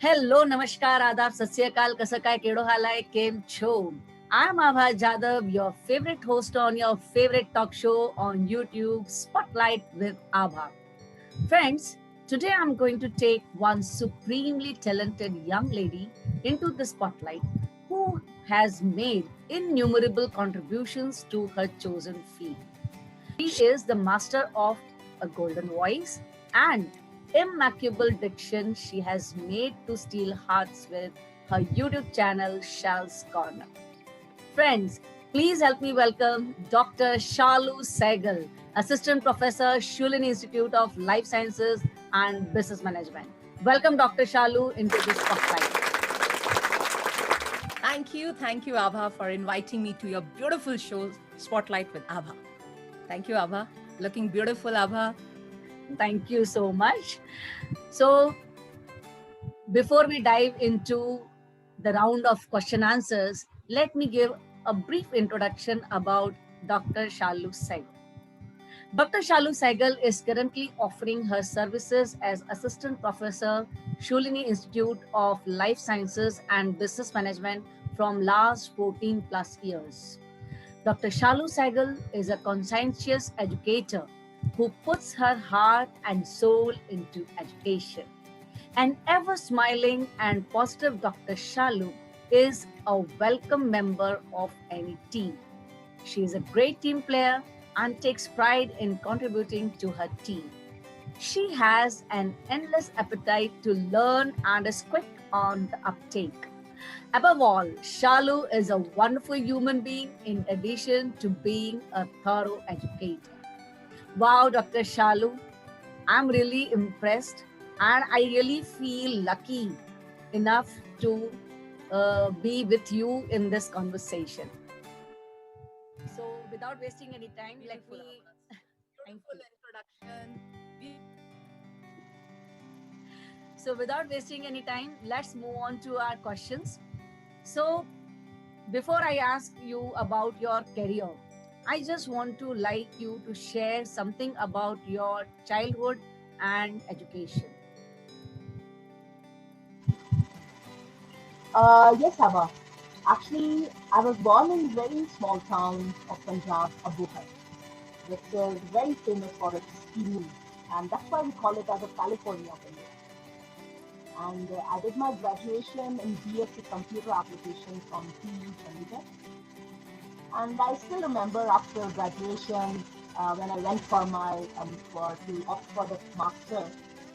Hello, नमस्कार, आदाब, सत श्री अकाल, कसं काय, केडो हालाय, केम छो? I'm Abha Jadhav, your favorite host on your favorite talk show on YouTube, Spotlight with Abha. Friends, today I'm going to take one supremely talented young lady into the spotlight who has made innumerable contributions to her chosen field. She is the master of a golden voice and immaculable diction she has made to steal hearts with her YouTube channel, Shal's Corner. Friends, please help me welcome Dr. Shalu Sehgal, Assistant Professor, Shulin Institute of Life Sciences and Business Management. Welcome, Dr. Shalu, into this spotlight. Thank you, Abha, for inviting me to your beautiful show, Spotlight with Abha. Thank you, Abha. Looking beautiful, Abha. Thank you so much. So, before we dive into the round of question answers, let me give a brief introduction about Dr. Shalu Sehgal. Dr. Shalu Sehgal is currently offering her services as Assistant Professor, Shulini Institute of Life Sciences and Business Management from last 14 plus years. Dr. Shalu Sehgal is a conscientious educator who puts her heart and soul into education. An ever smiling and positive Dr. Shalu is a welcome member of any team. She is a great team player and takes pride in contributing to her team. She has an endless appetite to learn and is quick on the uptake. Above all, Shalu is a wonderful human being in addition to being a thorough educator. Wow, Dr. Shalu, I'm really impressed and I really feel lucky enough to be with you in this conversation. So, without wasting any time, let me. Thank you. Introduction. So, without wasting any time, let's move on to our questions. So, before I ask you about your career, I just want to like you to share something about your childhood and education. Yes, Abba. Actually, I was born in very small town of Punjab, Abuhar, which is very famous for its tea, and that's why we call it as a California of India. And I did my graduation in BSc Computer Application from TU Chandigarh. And I still remember after graduation, when I went for my to opt for the master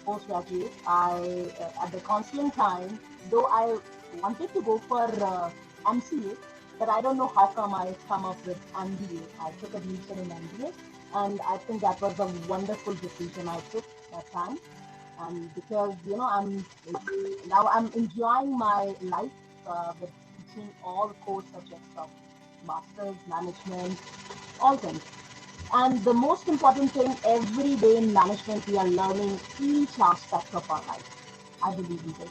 postgraduate, I at the counseling time, though I wanted to go for MCA, but I don't know how come I come up with MBA. I took admission in MBA, and I think that was a wonderful decision I took that time. And because I'm enjoying my life with teaching all core subjects of masters, management, all things. And the most important thing, every day in management, we are learning each aspect of our life. I believe in this.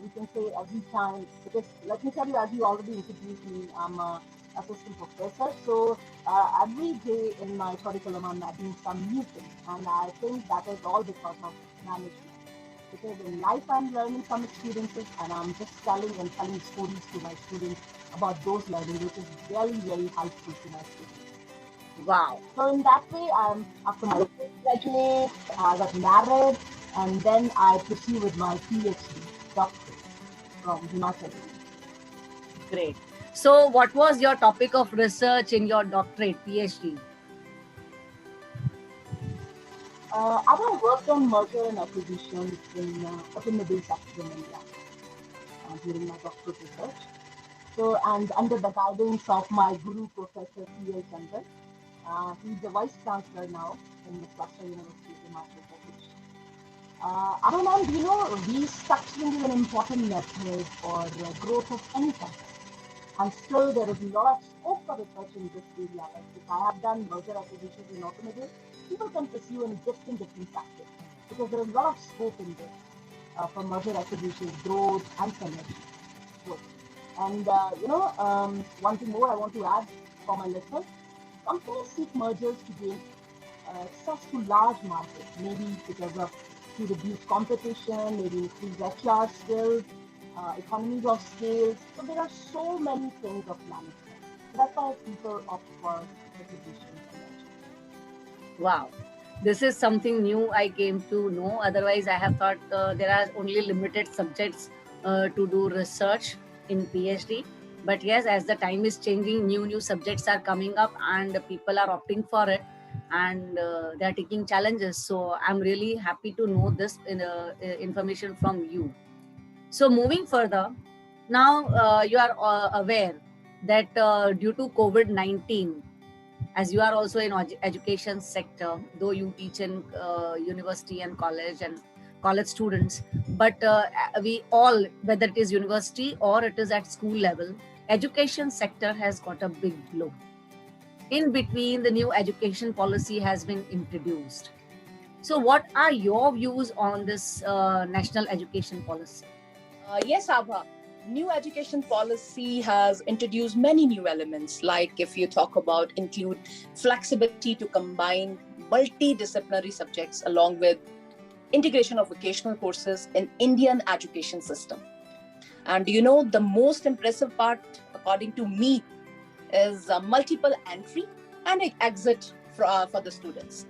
We can say every time, because let me tell you, as you already introduced me, I'm a assistant professor. So every day in my curriculum, I'm adding some new things. And I think that is all because of management. Because in life, I'm learning some experiences and I'm just telling and telling stories to my students about those learning, which is very, very helpful to my students. Wow. So in that way, after my graduate, I got married, and then I proceed with my PhD doctorate from Himachal. Great. So, what was your topic of research in your doctorate, PhD? I worked on merger and acquisition in automobile sector in India during my doctorate research. So, and under the guidance of my guru, Professor P.L. Chandran, he's the vice chancellor now in the Cluster University of Himachal Pradesh. Anand, restructuring is an important method for growth of any company. And still, there is a lot of scope for research in this area. Like if I have done merger acquisitions in automobile, people can pursue in different sectors because there is a lot of scope in this for merger acquisitions, growth, and synergy. And one thing more I want to add for my listeners: companies seek mergers to gain access to large markets, maybe because of to reduce competition, maybe increase HR skills, economies of scale. So there are so many things of management. That's why people opt for exhibition convention. Wow. This is something new I came to know. Otherwise, I have thought there are only limited subjects to do research in PhD. But yes, as the time is changing, new subjects are coming up and people are opting for it, and they are taking challenges. So I'm really happy to know this information from you. So moving further, now you are aware that due to COVID-19, as you are also in education sector, though you teach in university and college students, but we all, whether it is university or it is at school level, education sector has got a big blow. In between, the new education policy has been introduced. So what are your views on this national education policy? Yes, Abha. New education policy has introduced many new elements, like if you talk about include flexibility to combine multidisciplinary subjects along with integration of vocational courses in Indian education system. And you know, the most impressive part, according to me, is multiple entry and exit for the students.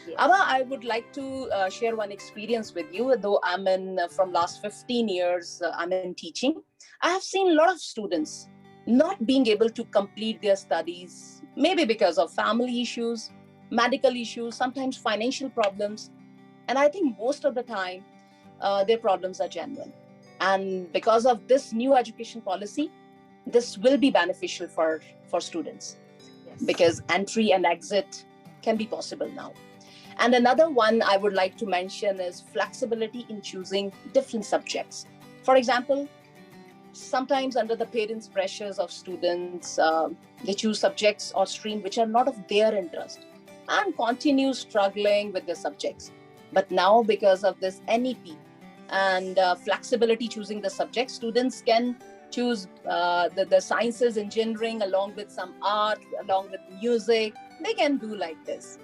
Yes. Abha, I would like to share one experience with you. Though I'm in from last 15 years, I'm in teaching. I have seen a lot of students not being able to complete their studies, maybe because of family issues, medical issues, sometimes financial problems. And I think most of the time, their problems are genuine. And because of this new education policy, this will be beneficial for students, Yes. because entry and exit can be possible now. And another one I would like to mention is flexibility in choosing different subjects. For example, sometimes under the parents' pressures of students, they choose subjects or stream which are not of their interest and continue struggling with the subjects. But now, because of this NEP and flexibility choosing the subject, students can choose the sciences, engineering, along with some art, along with music. They can do like this.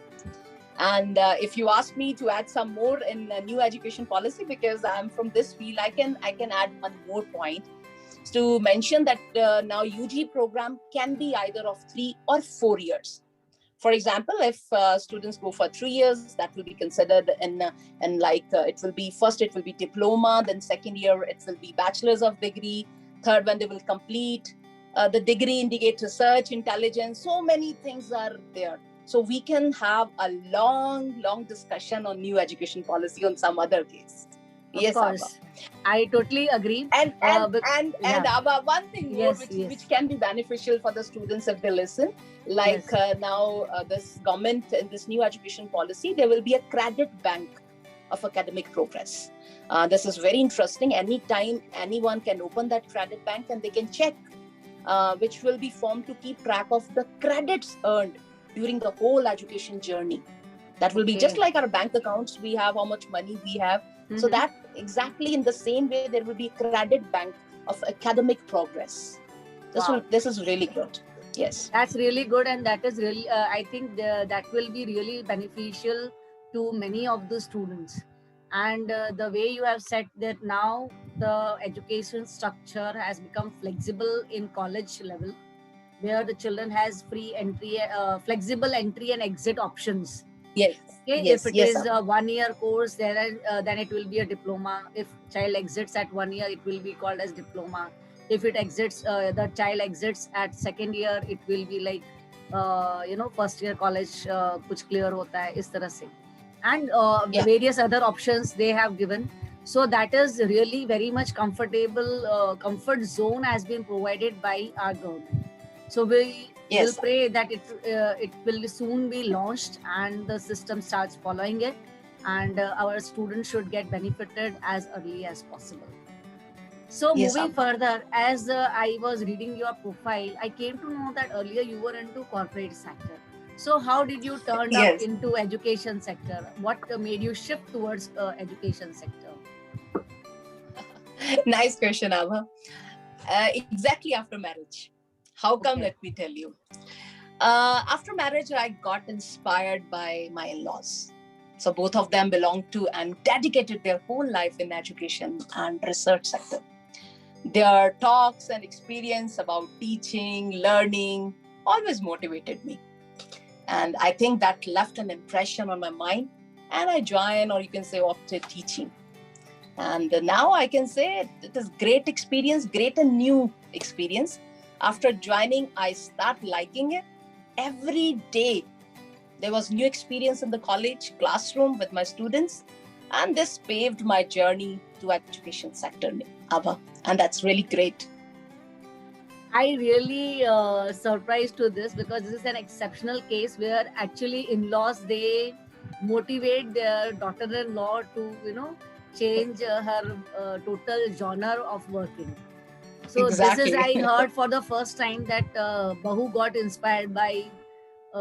And if you ask me to add some more in new education policy, because I'm from this field, I can add one more point to mention that now UG program can be either of 3 or 4 years. For example, if students go for 3 years, that will be considered in like it will be first it will be diploma, then second year it will be bachelor's of degree, third one they will complete the degree, indicate research, intelligence. So many things are there. So we can have a long discussion on new education policy on some other case. Of course, I totally agree. And Abha, one thing more Yes. which can be beneficial for the students if they listen, like now this government in this new education policy, there will be a credit bank of academic progress. This is very interesting. Anytime anyone can open that credit bank and they can check, which will be formed to keep track of the credits earned during the whole education journey. That will be just like our bank accounts. We have how much money we have. Mm-hmm. So that exactly in the same way, there will be credit bank of academic progress. This is really good. Yes. That's really good. And that is really, I think that will be really beneficial to many of the students. And the way you have said that now the education structure has become flexible in college level, where the children has free entry, flexible entry and exit options. Yes. Okay. Yes. If it is a 1 year course, then it will be a diploma. If child exits at 1 year, it will be called as diploma. If it exits, the child exits at second year, it will be like, first year college, kuch clear hota hai, is tarah se. And various other options they have given. So that is really very much comfortable. Comfort zone has been provided by our government. So we will pray that it will soon be launched and the system starts following it, and our students should get benefited as early as possible. So moving further, as I was reading your profile, I came to know that earlier you were into corporate sector. So how did you turn up into education sector? What made you shift towards education sector? Nice question, Abha. Exactly after marriage. How come? Let me tell you. After marriage, I got inspired by my in-laws. So both of them belong to and dedicated their whole life in education and research sector. Their talks and experience about teaching, learning, always motivated me. And I think that left an impression on my mind. And I joined, or you can say opted teaching. And now I can say it is great experience, great and new experience. After joining, I start liking it. Every day, there was new experience in the college classroom with my students. And this paved my journey to education sector, Abha. And that's really great. I really surprised to this, because this is an exceptional case where actually in-laws, they motivate their daughter-in-law to, change her total genre of working. So Exactly. This is, I heard for the first time that Bahu got inspired by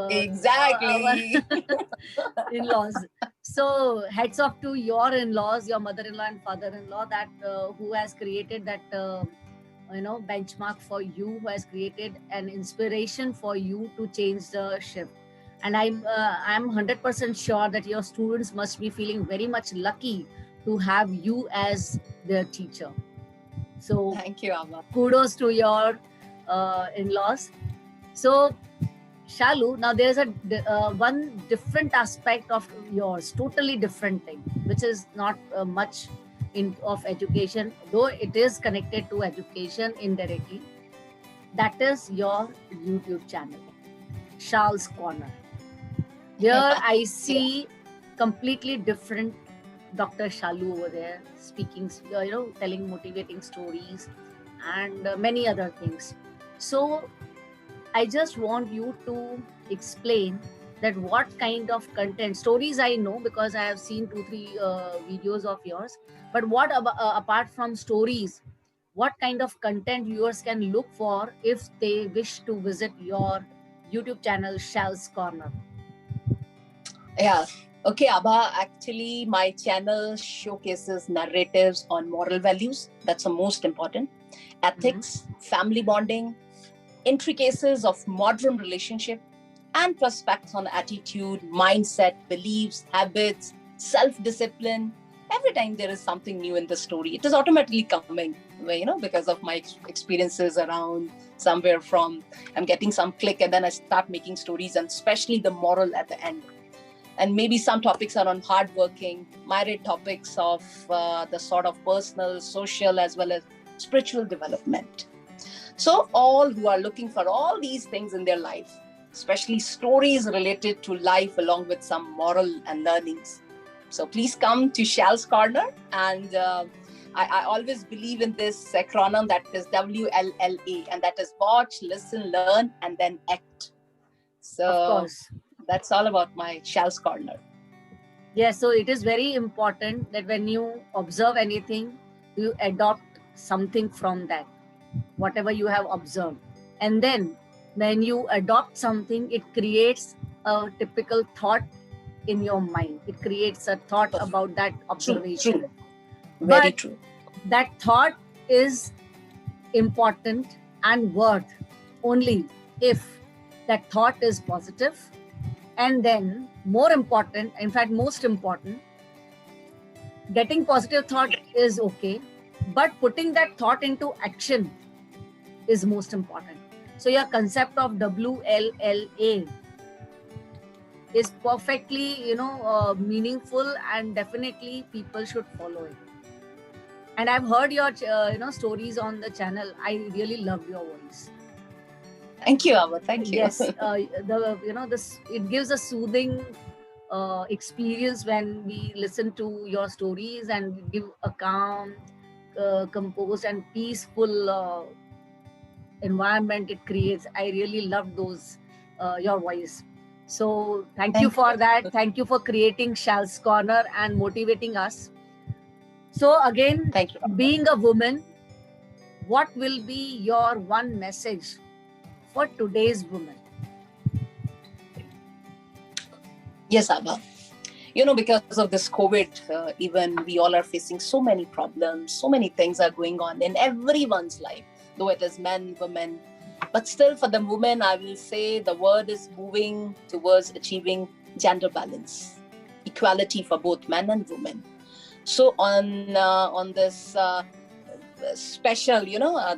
Exactly. our in-laws. So hats off to your in-laws, your mother-in-law and father-in-law, that who has created that benchmark for you, who has created an inspiration for you to change the shift. And I'm 100% sure that your students must be feeling very much lucky to have you as their teacher. So Thank you, Abha. kudos to your in-laws. So Shalu, now there's a one different aspect of yours, totally different thing, which is not much of education, though it is connected to education indirectly. That is your YouTube channel, Shal's Corner. Here I see completely different Dr. Shalu over there, speaking, telling motivating stories and many other things. So I just want you to explain that what kind of content, stories I know because I have seen 2-3 videos of yours, but what apart from stories, what kind of content viewers can look for if they wish to visit your YouTube channel, Shal's Corner? Yeah. Okay, Abha, actually my channel showcases narratives on moral values. That's the most important. Ethics, family bonding, intricacies of modern relationship, and perspectives on attitude, mindset, beliefs, habits, self-discipline. Every time there is something new in the story, it is automatically coming, because of my experiences around somewhere from, I'm getting some click and then I start making stories, and especially the moral at the end. And maybe some topics are on hardworking, myriad topics of the sort of personal, social, as well as spiritual development. So all who are looking for all these things in their life, especially stories related to life along with some moral and learnings. So please come to Shal's Corner. And I always believe in this acronym that is WLLA, and that is watch, listen, learn, and then act. So of course, that's all about my Shal's Corner. Yes, so it is very important that when you observe anything, you adopt something from that, whatever you have observed. And then when you adopt something, it creates a typical thought in your mind. It creates a thought about that observation. True. Very true. That thought is important and worth only if that thought is positive. And then more important, in fact, most important, getting positive thought is okay, but putting that thought into action is most important. So your concept of WLLA is perfectly, meaningful, and definitely people should follow it. And I've heard your, stories on the channel. I really love your voice. Thank you, Abha. Thank you. Yes, it gives a soothing experience when we listen to your stories, and give a calm, composed, and peaceful environment it creates. I really love those your voice. So thank you for that. Thank you for creating Shal's Corner and motivating us. So again, thank you. Being a woman, what will be your one message for today's woman? Yes, Abha. Because of this COVID, even we all are facing so many problems, so many things are going on in everyone's life, though it is men, women. But still, for the women, I will say the world is moving towards achieving gender balance, equality for both men and women. So on this special,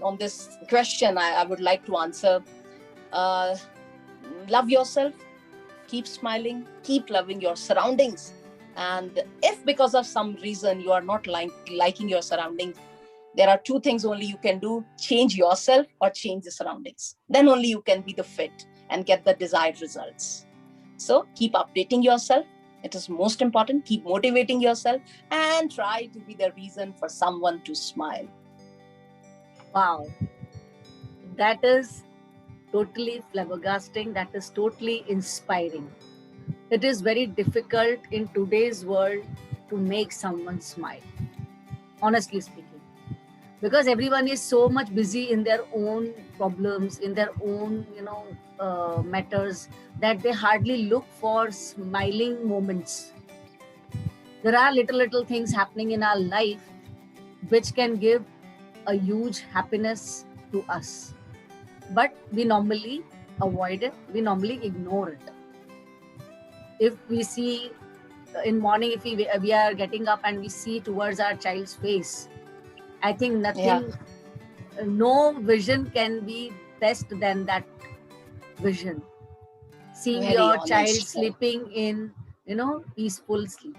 on this question, I would like to answer: love yourself, keep smiling, keep loving your surroundings. And if because of some reason you are not liking your surroundings, there are two things only you can do: change yourself or change the surroundings. Then only you can be the fit and get the desired results. So keep updating yourself. It is most important. Keep motivating yourself and try to be the reason for someone to smile. Wow. That is totally flabbergasting. That is totally inspiring. It is very difficult in today's world to make someone smile, honestly speaking, because everyone is so much busy in their own problems, in their own, matters, that they hardly look for smiling moments. There are little things happening in our life which can give a huge happiness to us, but we normally avoid it. We normally ignore it. If we see in morning, if we are getting up and we see towards our child's face, I think nothing, no vision can be best than that vision. Seeing Very your honest. child sleeping in, peaceful sleep.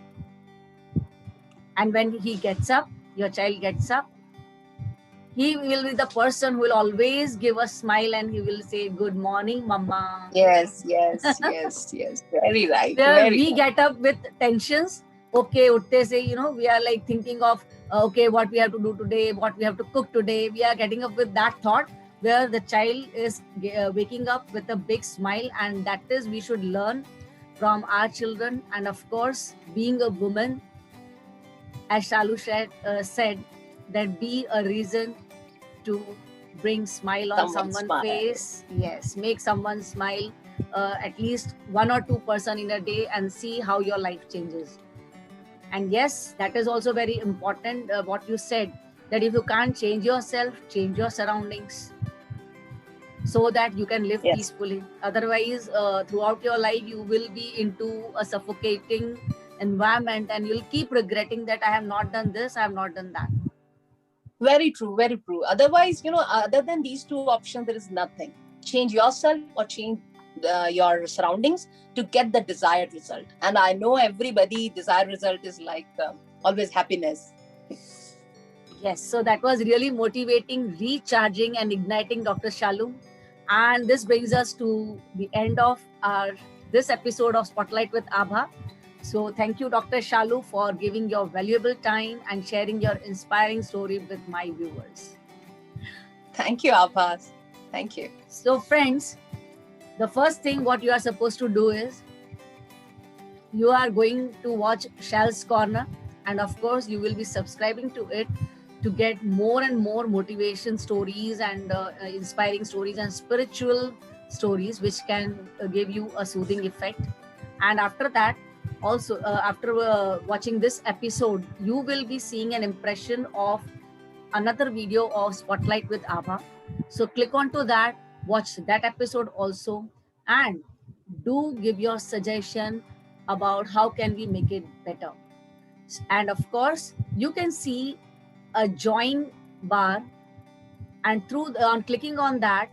And when he gets up, your child gets up, he will be the person who will always give a smile and he will say, "Good morning, mama." Yes. Very right. Where Very we right. get up with tensions. Okay, utte se, we are like thinking of, okay, what we have to do today, what we have to cook today. We are getting up with that thought, where the child is waking up with a big smile. And that is, we should learn from our children. And of course, being a woman, as Shalu said, that be a reason to bring smile on someone's face. Yes, make someone smile, at least 1 or 2 person in a day, and see how your life changes. And yes, that is also very important, what you said, that if you can't change yourself, change your surroundings, so that you can live peacefully. Otherwise, throughout your life, you will be into a suffocating environment, and you'll keep regretting that I have not done this, I have not done that. Very true, very true. Otherwise, other than these two options, there is nothing. Change yourself or change your surroundings to get the desired result. And I know everybody, desired result is like always happiness. Yes, so that was really motivating, recharging, and igniting, Dr. Shalu. And this brings us to the end of this episode of Spotlight with Abha. So thank you, Dr. Shalu, for giving your valuable time and sharing your inspiring story with my viewers. Thank you, Abha. Thank you. So friends, the first thing what you are supposed to do is, you are going to watch Shal's Corner, and of course you will be subscribing to it to get more and more motivation stories and inspiring stories and spiritual stories, which can give you a soothing effect. And after that, also after watching this episode, you will be seeing an impression of another video of Spotlight with Abha. So click onto that, watch that episode also, and do give your suggestion about how can we make it better. And of course, you can see a join bar, and on clicking on that,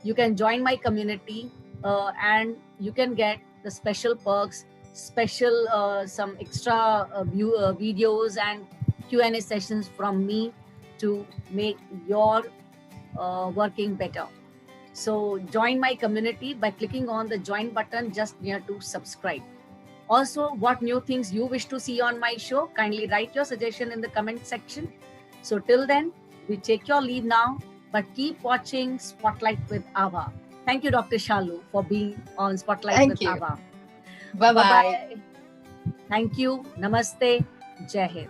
you can join my community, and you can get the special perks, special some extra videos and Q&A sessions from me to make your working better. So join my community by clicking on the join button just near to subscribe. Also, what new things you wish to see on my show, kindly write your suggestion in the comment section. So till then, we take your leave now, but keep watching Spotlight with Abha. Thank you, Dr. Shalu, for being on Spotlight with Abha. Bye-bye. Thank you. Namaste. Jai Hind.